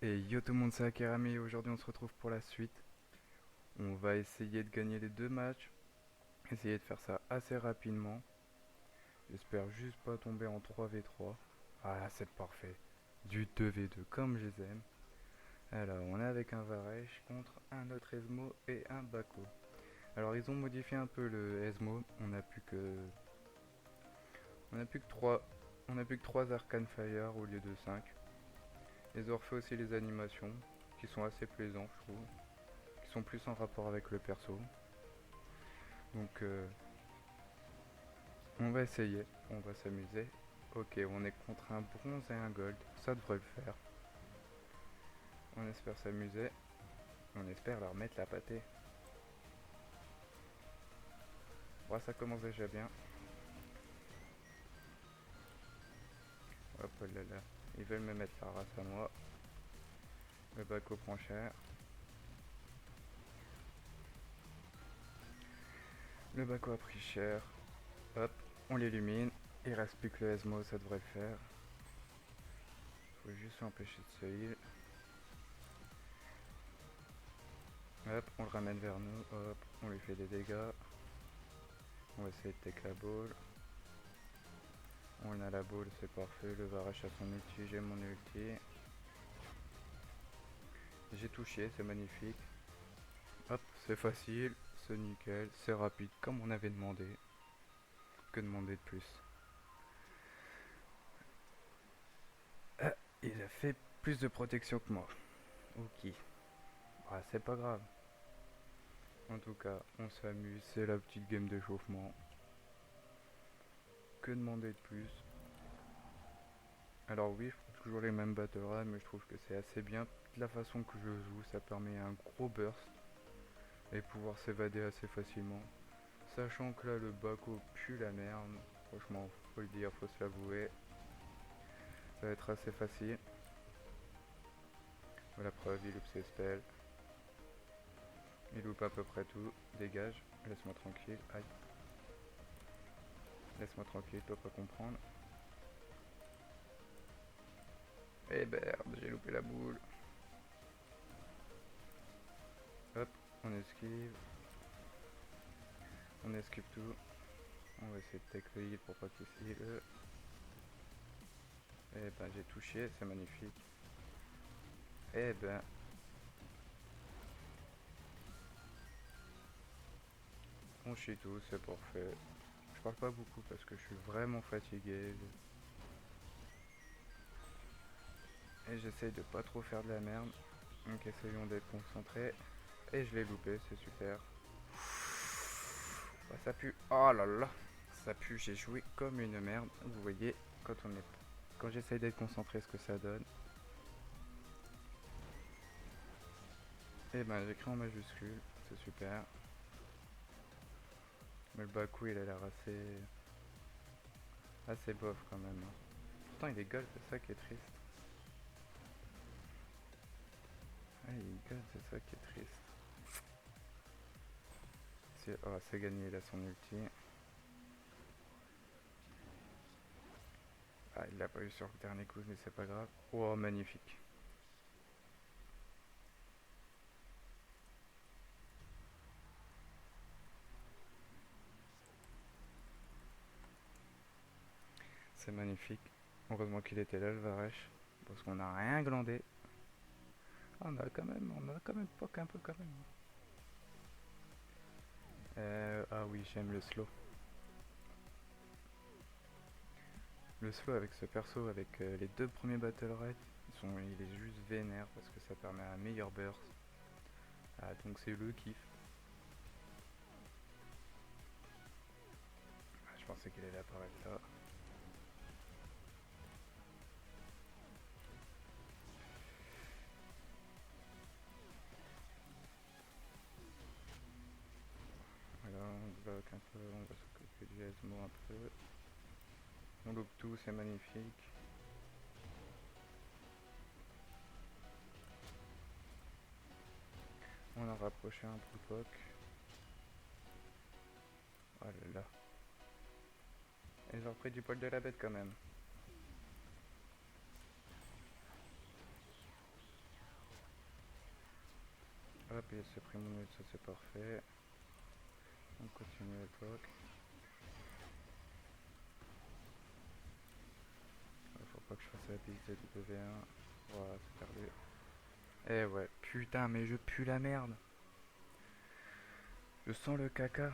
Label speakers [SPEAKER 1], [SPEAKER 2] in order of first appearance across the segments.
[SPEAKER 1] Et yo tout le monde, c'est Akirami et aujourd'hui on se retrouve pour la suite. On va essayer de gagner les deux matchs, essayer de faire ça assez rapidement. J'espère juste pas tomber en 3v3. Ah, c'est parfait. Du 2v2 comme je les aime. Alors, on est avec un Varech contre un autre Esmo et un Bako. Alors, ils ont modifié un peu le Esmo. On a plus que 3. On a plus que 3 Arcane Fire au lieu de 5. Ils ont refait aussi les animations qui sont assez plaisantes, je trouve. Qui sont plus en rapport avec le perso. Donc on va essayer, on va s'amuser. Ok, on est contre un bronze et un gold, ça devrait le faire. On espère s'amuser, on espère leur mettre la pâtée. Bon, ça commence déjà bien. Hop là là, ils veulent me mettre la race à moi. Le Bako prend cher. Le Bako a pris cher. Hop, on l'illumine. Il reste plus que le Esmo, ça devrait le faire. Faut juste l'empêcher de se heal. Hop, on le ramène vers nous. Hop, on lui fait des dégâts. On va essayer de take la ball. On a la ball, c'est parfait. Le Varach a son ulti, j'ai mon ulti. J'ai touché, c'est magnifique. Hop, c'est facile, c'est nickel, c'est rapide comme on avait demandé. Que demander de plus? Ah, il a fait plus de protection que moi. Ok. Ah, c'est pas grave. En tout cas, on s'amuse, c'est la petite game d'échauffement. Que demander de plus? Alors oui, je prends toujours les mêmes battle rats, mais je trouve que c'est assez bien. De la façon que je joue, ça permet un gros burst et pouvoir s'évader assez facilement. Sachant que là, le Bako pue la merde. Franchement, faut le dire, faut se l'avouer. Ça va être assez facile. Voilà, preuve, il loupe ses spells. Il loupe à peu près tout. Dégage, laisse-moi tranquille. Aïe. Laisse-moi tranquille, toi pas comprendre. Eh merde, j'ai loupé la boule. Hop, on esquive. On esquive tout. On va essayer de take le heal pour pas qu'il se heal. Eh ben, j'ai touché, c'est magnifique. Eh ben, on chie tout, c'est parfait. Je parle pas beaucoup parce que je suis vraiment fatigué. Et j'essaye de pas trop faire de la merde. Donc essayons d'être concentrés. Et je l'ai loupé, c'est super. Bah, ça pue. Oh là là, ça pue. J'ai joué comme une merde. Vous voyez, quand j'essaye d'être concentré, ce que ça donne. Et ben j'écris en majuscule, c'est super. Mais le Baku il a l'air assez bof quand même. Pourtant il est gold, c'est ça qui est triste. Ah, il est gold, c'est ça qui est triste. C'est gagné, il a son ulti. Ah, il l'a pas eu sur le dernier coup, mais c'est pas grave. Oh, magnifique. C'est magnifique. Heureusement qu'il était là, le Varech. Parce qu'on n'a rien glandé. Ah, on a quand même poke un peu quand même. Ah oui, j'aime le slow. Le slow avec ce perso, avec les deux premiers battle raids, il est juste vénère parce que ça permet un meilleur burst. Ah, donc c'est le kiff. Ah, je pensais qu'il allait apparaître là. Voilà, on bloque un peu, on va s'occuper du Esmo un peu. On loupe tout, c'est magnifique. On a rapproché un peu POC. Oh là là. Ils ont pris du poil de la bête quand même. Hop, il s'est pris mon ult, ça c'est parfait. On continue le bloc. Faut pas que je fasse la piste de W1. Voilà, c'est perdu. Eh ouais, putain, mais je pue la merde. Je sens le caca.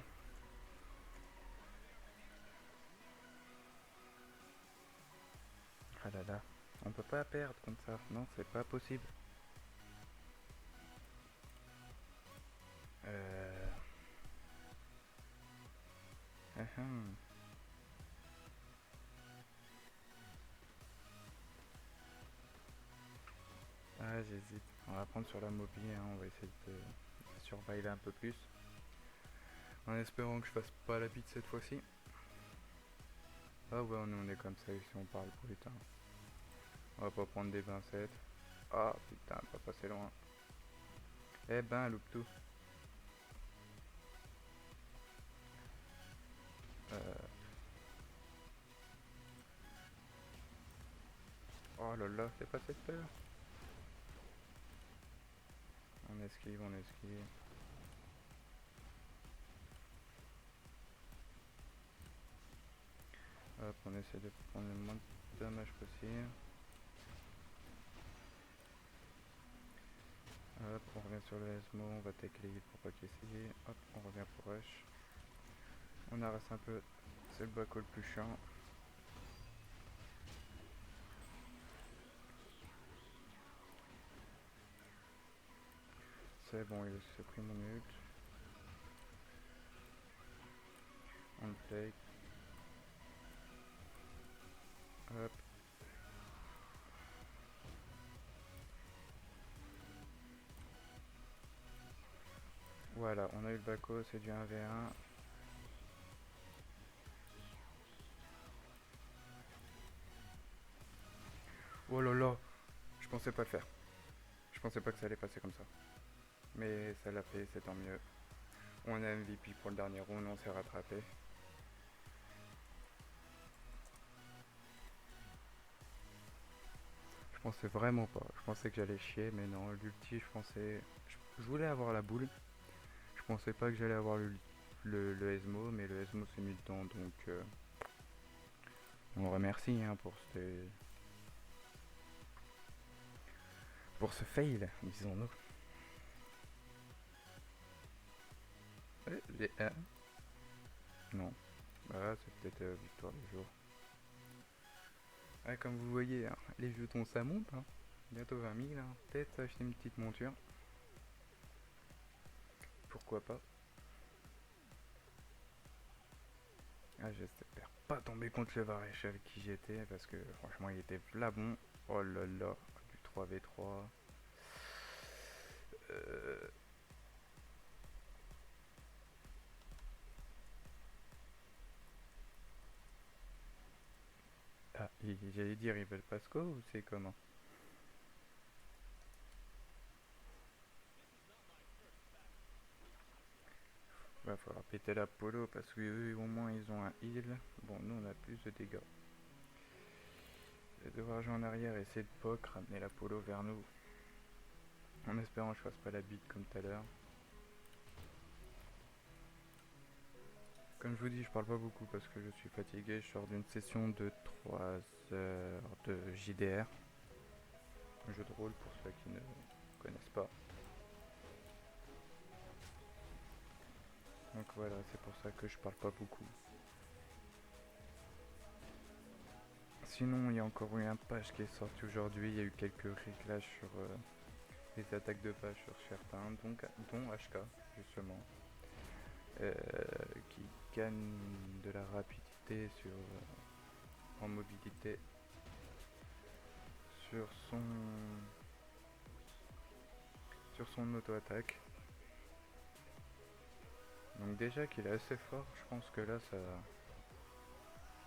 [SPEAKER 1] Ah là là, on peut pas perdre comme ça. Non, c'est pas possible. Euh... Ahem. Ah, j'hésite. On va prendre sur la mobile, hein. On va essayer de surveiller un peu plus. En espérant que je fasse pas la bite cette fois-ci. Ah ouais, on est comme ça ici, on parle brut. Hein. On va pas prendre des 27. Ah putain, pas passer loin. Eh ben, loupe tout. Euh... Oh là là, c'est pas cette peur. On esquive, on esquive. Hop, on essaie de prendre le moins de dommages possible. Hop, on revient sur le SMO, on va take les pour pas qu'il essaye. Hop, on revient pour rush. On arrête un peu, c'est le back le plus chiant. C'est bon, il s'est pris mon ult. On le take. Hop. Voilà, on a eu le baco, c'est du 1v1. Oh là là, je pensais pas le faire. Je pensais pas que ça allait passer comme ça. Mais ça l'a fait, c'est tant mieux. On a MVP pour le dernier round, on s'est rattrapé. Je pensais vraiment pas. Je pensais que j'allais chier, mais non, l'ulti, je pensais. Je voulais avoir la boule. Je pensais pas que j'allais avoir le Esmo, mais le Esmo s'est mis dedans, donc on le remercie hein, pour ce fail, disons-nous. Les 1. Non. Bah, c'est peut-être victoire du jour. Ouais, comme vous voyez, hein, les jetons ça monte. Hein. Bientôt 20 000. Hein. Peut-être acheter une petite monture. Pourquoi pas. Ah, j'espère pas tomber contre le Varech avec qui j'étais parce que franchement il était là bon. Oh là là, du 3v3. Euh... Ah, j'allais dire ils veulent Pasco ou c'est comment? Va falloir péter la polo parce que eux au moins ils ont un heal. Bon, nous on a plus de dégâts. Je vais devoir jouer en arrière et essayer de poke, ramener la polo vers nous. En espérant que je fasse pas la bite comme tout à l'heure. Comme je vous dis, je parle pas beaucoup parce que je suis fatigué. Je sors d'une session de 3 heures de JDR. Un jeu de rôle pour ceux qui ne connaissent pas. Donc voilà, c'est pour ça que je parle pas beaucoup. Sinon, il y a encore eu un patch qui est sorti aujourd'hui. Il y a eu quelques réglages sur les attaques de patch sur certains, dont HK justement, euh, qui gagne de la rapidité en mobilité sur son auto-attaque. Donc déjà qu'il est assez fort, je pense que là ça.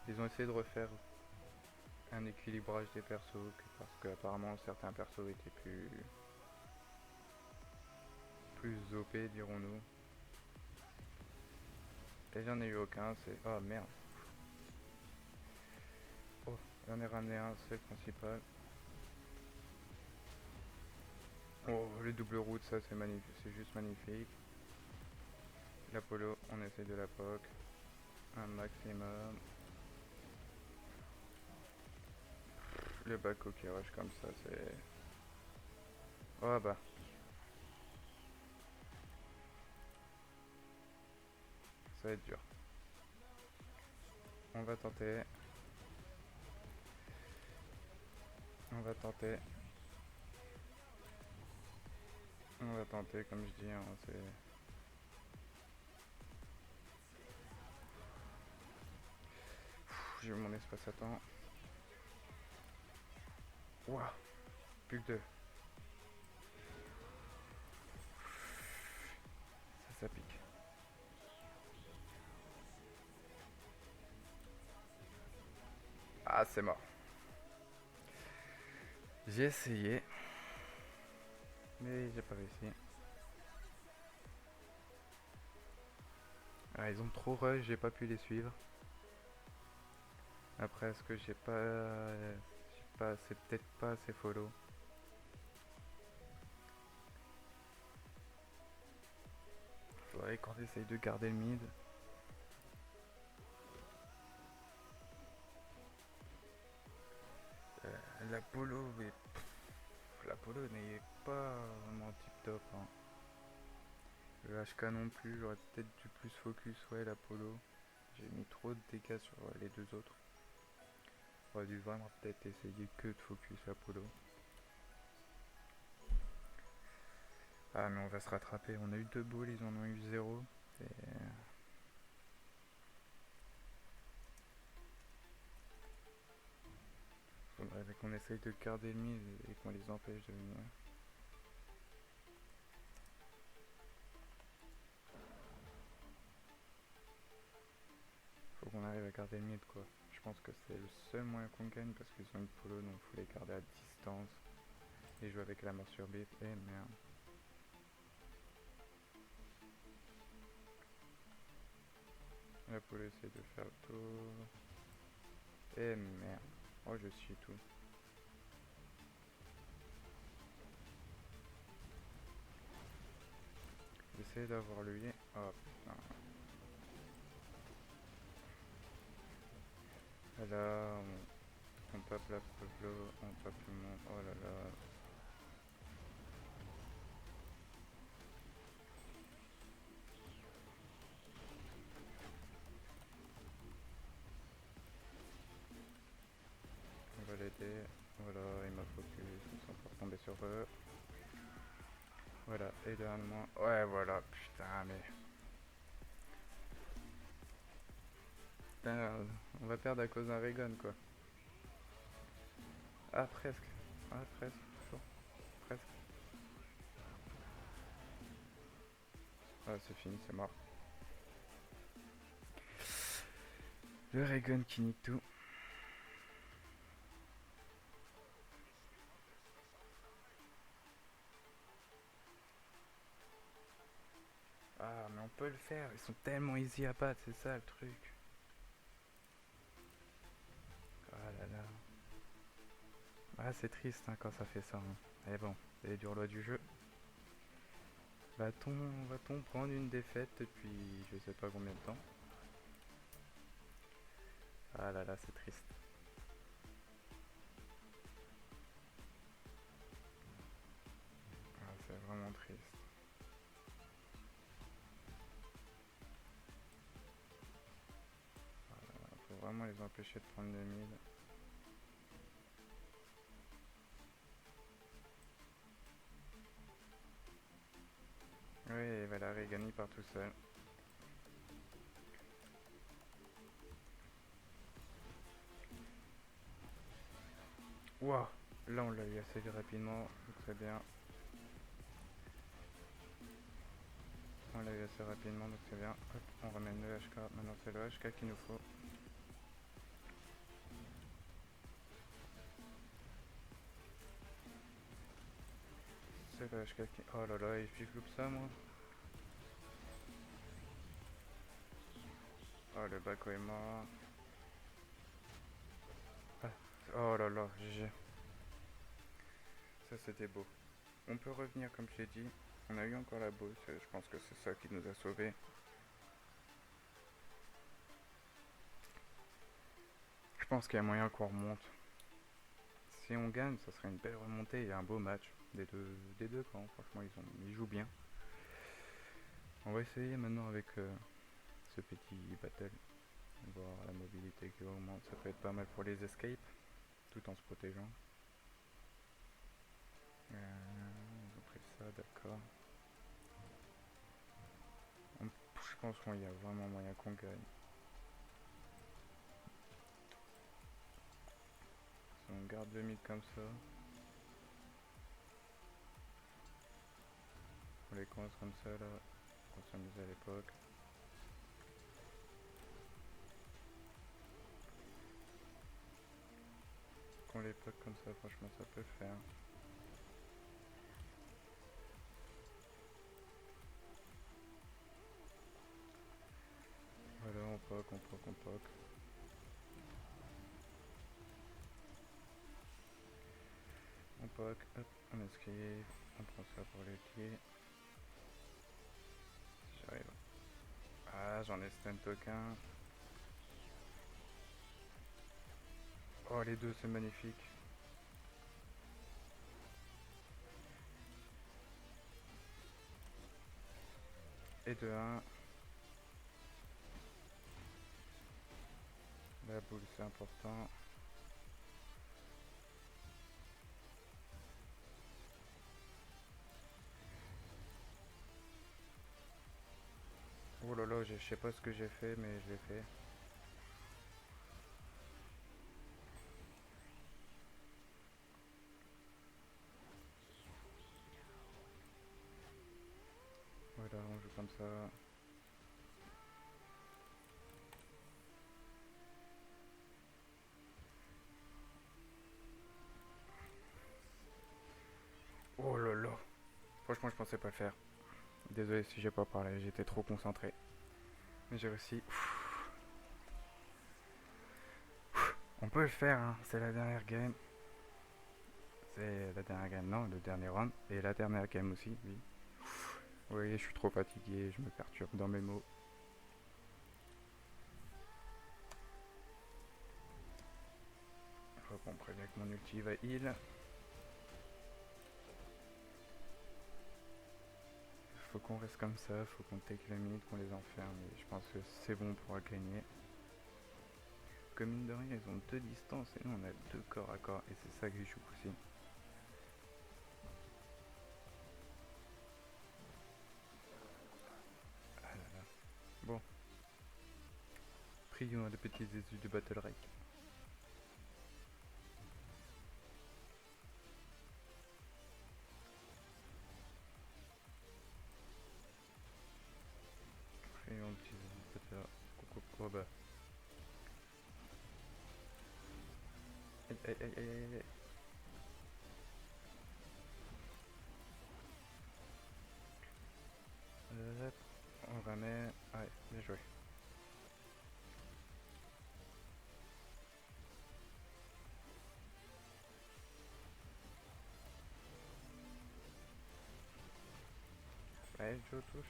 [SPEAKER 1] Ils ont essayé de refaire un équilibrage des persos parce qu'apparemment certains persos étaient plus OP dirons-nous. Et j'en ai eu aucun, c'est. Oh merde. Oh, j'en ai ramené un, c'est le principal. Oh, le double route, ça c'est magnifique, c'est juste magnifique. L'Apollo, on essaye de la poke un maximum. Le back qui rush comme ça, c'est... Oh bah, ça va être dur. On va tenter. On va tenter. On va tenter, comme je dis, hein, c'est... J'ai eu mon espace à temps. Ouah, plus que deux. Ça pique. Ah, c'est mort. J'ai essayé, mais j'ai pas réussi. Ah, ils ont trop rush, j'ai pas pu les suivre. Après, est-ce que c'est peut-être pas assez follow. Faudrait qu'on essaye de garder le mid. L'Apollo, mais l'Apollo n'est pas vraiment tip top, hein. Le HK non plus, j'aurais peut-être dû plus focus, ouais, l'Apollo. J'ai mis trop de dégâts sur les deux autres. J'aurais dû vraiment peut-être essayer que de focus l'Apollo. Ah, mais on va se rattraper. On a eu deux balls, ils en ont eu zéro. Et... faudrait qu'on essaye de garder le mid et qu'on les empêche de venir. Faut qu'on arrive à garder le mid, quoi. Je pense que c'est le seul moyen qu'on gagne parce qu'ils ont une polo, donc faut les garder à distance. Et jouer avec la mort sur bip. Eh merde. La polo essaie de faire le tour. Eh merde. Oh, je suis tout. J'essaie d'avoir lui. Oh putain. Et là, on tape la polo, on tape le monde. Oh là là. On va l'aider. Voilà, il m'a focus. On s'en pour tomber sur eux. Voilà, et dernièrement. Ouais, voilà, putain, mais. Putain, on va perdre à cause d'un Raygun, quoi. Ah, presque. Ah, presque, toujours. Presque. Ah, c'est fini, c'est mort. Le Raygun qui nique tout. Ah, mais on peut le faire. Ils sont tellement easy à battre, c'est ça le truc. Ah là là. Ah, c'est triste hein, quand ça fait ça, hein. Mais bon, c'est les dures lois du jeu. Va-t-on prendre une défaite depuis je sais pas combien de temps? Ah là là, c'est triste. Ah, c'est vraiment triste. Faut vraiment les empêcher de prendre le mid. Oui, Valérie gagne par tout seul. Ouah, là on l'a eu assez rapidement, donc très bien. On l'a eu assez rapidement, donc c'est bien. Hop, on ramène le HK. Maintenant c'est le HK qu'il nous faut. C'est le HK qui... Oh là là, et puis je loupe ça moi. Oh le Bako est mort. Ah. Oh là là, GG. Ça c'était beau. On peut revenir comme je l'ai dit. On a eu encore la bosse, je pense que c'est ça qui nous a sauvés. Je pense qu'il y a moyen qu'on remonte. Si on gagne, ça serait une belle remontée et un beau match des deux camps. Franchement, ils jouent bien. On va essayer maintenant avec ce petit battle. Voir la mobilité qui augmente. Ça peut être pas mal pour les escapes, tout en se protégeant. Ils ont pris ça, d'accord. Je pense qu'il y a vraiment moyen qu'on gagne. Si on garde le mid comme ça, on les coince comme ça là, on s'amusait à l'époque. Qu'on les poke comme ça, franchement ça peut le faire. Voilà, on poke, on poke, on poke. On poke, hop, on esquive, on prend ça pour les pieds. Si j'arrive. Ah, j'en ai stun token. Oh, les deux, c'est magnifique. Et de 1. La boule, c'est important. Oh là là, je sais pas ce que j'ai fait, mais je l'ai fait. Voilà, on joue comme ça. Oh là là. Franchement, je pensais pas le faire. Désolé si j'ai pas parlé, j'étais trop concentré. Mais j'ai réussi. On peut le faire, hein. C'est la dernière game. C'est la dernière game, non, le dernier round. Et la dernière game aussi, oui. Oui, je suis trop fatigué, je me perturbe dans mes mots. Faut qu'on prévienne que mon ulti va heal. Faut qu'on reste comme ça, faut qu'on take la mid, qu'on les enferme. Et je pense que c'est bon, on pourra gagner. Comme mine de rien, ils ont deux distances et nous on a deux corps à corps. Et c'est ça que je joue aussi. Ah là là. Bon. Prions les petits Jésus du Battle Rake. Prions les petits Jésus du Battle Rake. Oh bah. Aïe aïe aïe aïe aïe aïe. On remet. Ouais, bien joué. Ouais, Joe touche.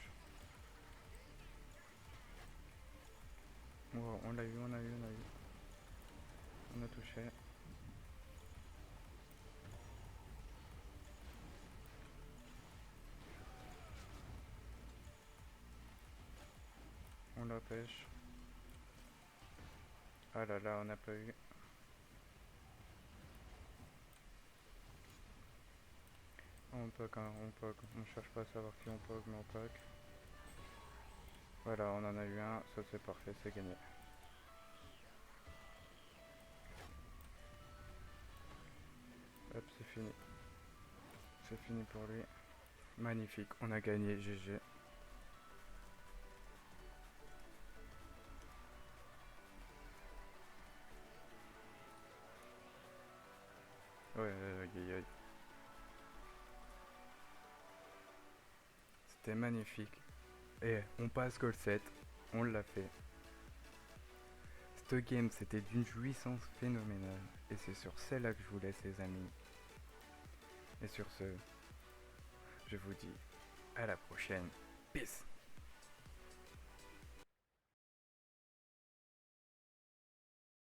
[SPEAKER 1] Oh, on l'a eu, on a eu, on a eu. On a touché. On la pêche. Ah là là, on n'a pas eu. On poke, hein, on poke. On cherche pas à savoir qui on poke, mais on poke. Voilà, on en a eu un. Ça c'est parfait, c'est gagné. Hop, c'est fini. C'est fini pour lui. Magnifique, on a gagné, GG. Ouais, aïe aïe. C'était magnifique. Et on passe goal 7. On l'a fait. Cette game, c'était d'une jouissance phénoménale. Et c'est sur celle-là que je vous laisse, les amis. Et sur ce, je vous dis à la prochaine. Peace.